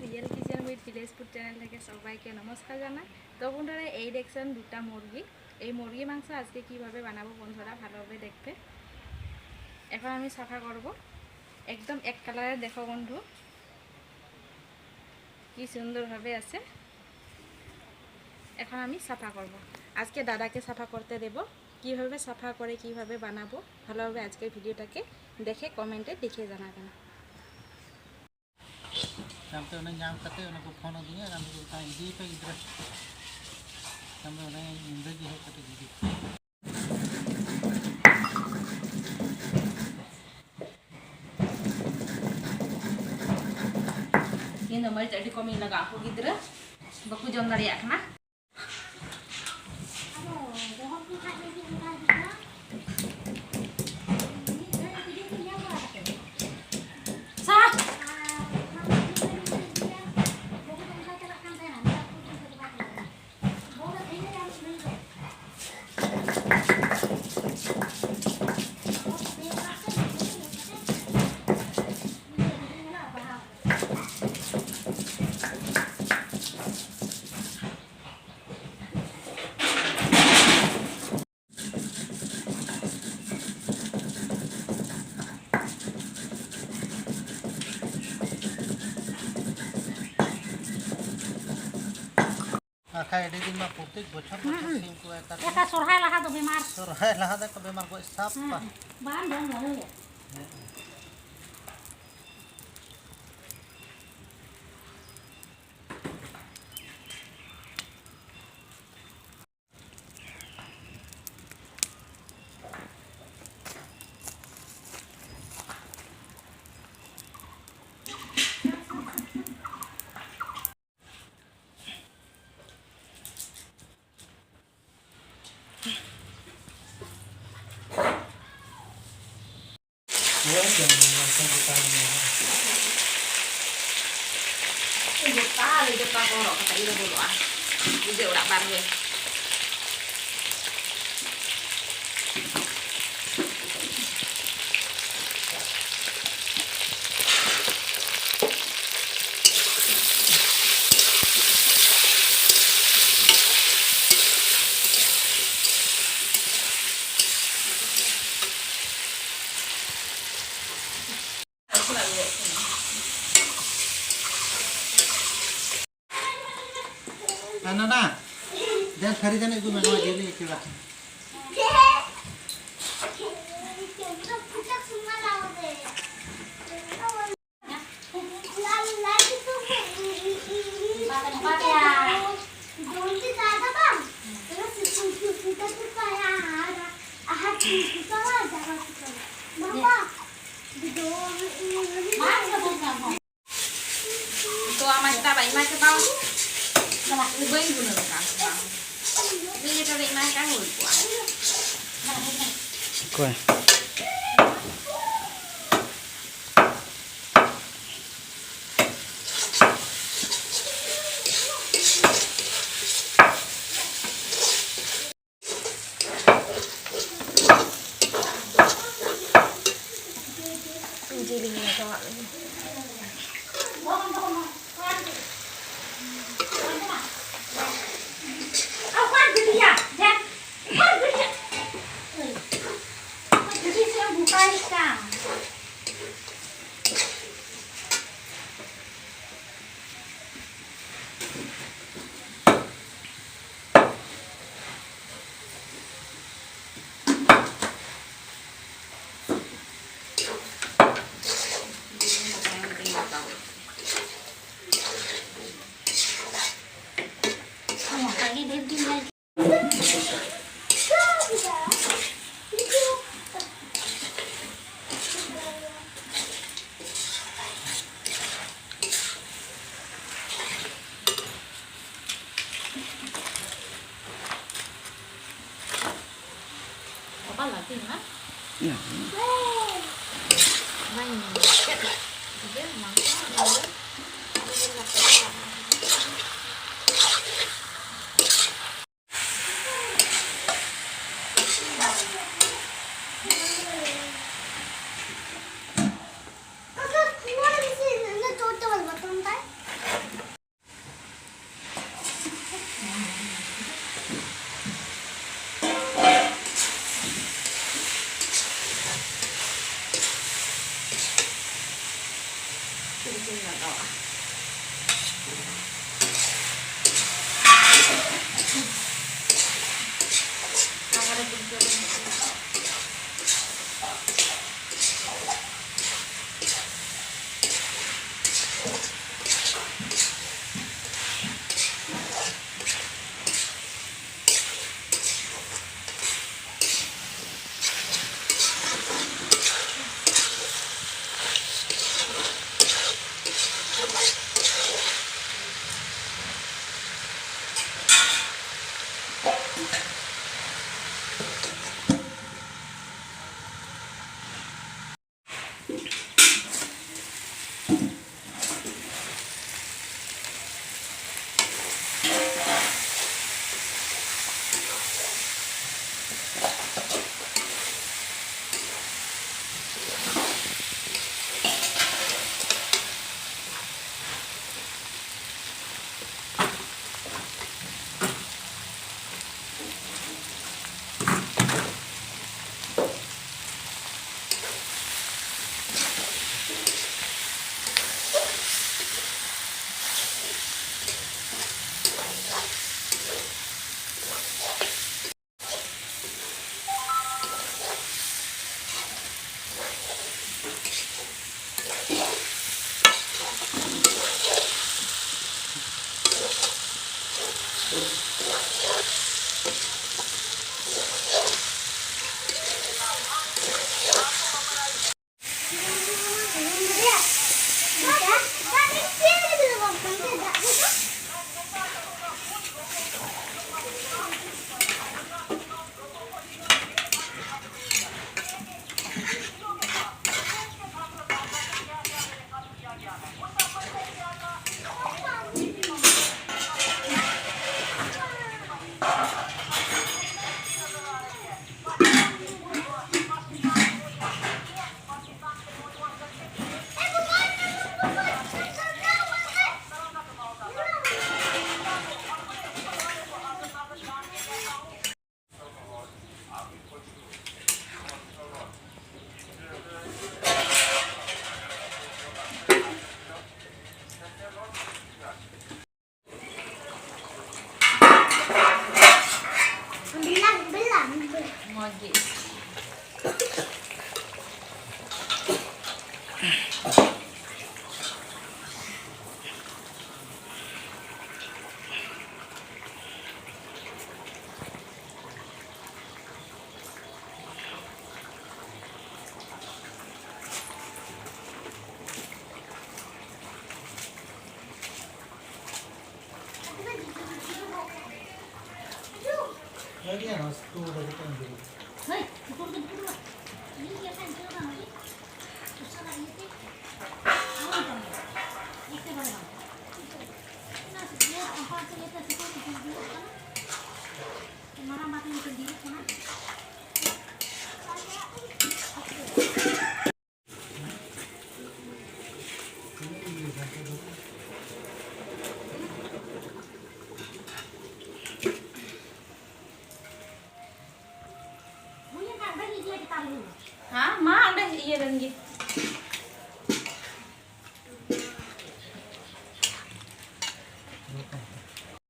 Real kitchen with village food channel থেকে সবাইকে নমস্কার জানাই। তো বন্ধুরা এই দেখছেন দুটা মুরগি। এই মুরগি মাংস আজকে কিভাবে বানাবো বন্ধুরা ভালোভাবে দেখতে। এখন আমি সাফা করব। একদম এক কালারের দেখো বন্ধু কি সুন্দরভাবে আছে। এখন আমি সাফা করব। আজকে দাদাকে সাফা করতে দেব। কিভাবে সাফা করে কিভাবে বানাবো ভালোভাবে আজকে ভিডিওটাকে দেখে কমেন্টে লিখে জানাবেন। sampai udah nyam kate udah ko phone diya ram ko ta idi pe idra sampai udah इंग्रजी है kate idi ये नंबर चढ़ी कमी लगा को गिद्रा बकु जम दाड़िया ना Akhay di din maputik bocor musim ku eta. Eta sorhay laha do bemar. Sorhay laha da ka bemar go sapa. Bahan dong ngau. Kita korok kata ida dulu ah. Ide udah bangun. Ano na? Dan khari jane igu menwa jeli kira. Itu ama kita bayi macam bau. Ubay guna lo kan. Ini kita bayi macam hul kuah. Koi. Jilingnya coba lagi. Apa lagi nak? Ya. Main basket lah. Dia mangsa. লাগাওয়া খাবারের দিক করে মজে Lagi ya mas, tuh udah kita ambil. Hei, pukul. Ini dia kan coba lagi. Susah lagi sih. Apa itu? Itu mana? Nah, dia apa sih kita sekarang di sana? Kemarin makan itu di sana. hah ma udah iya dan gitu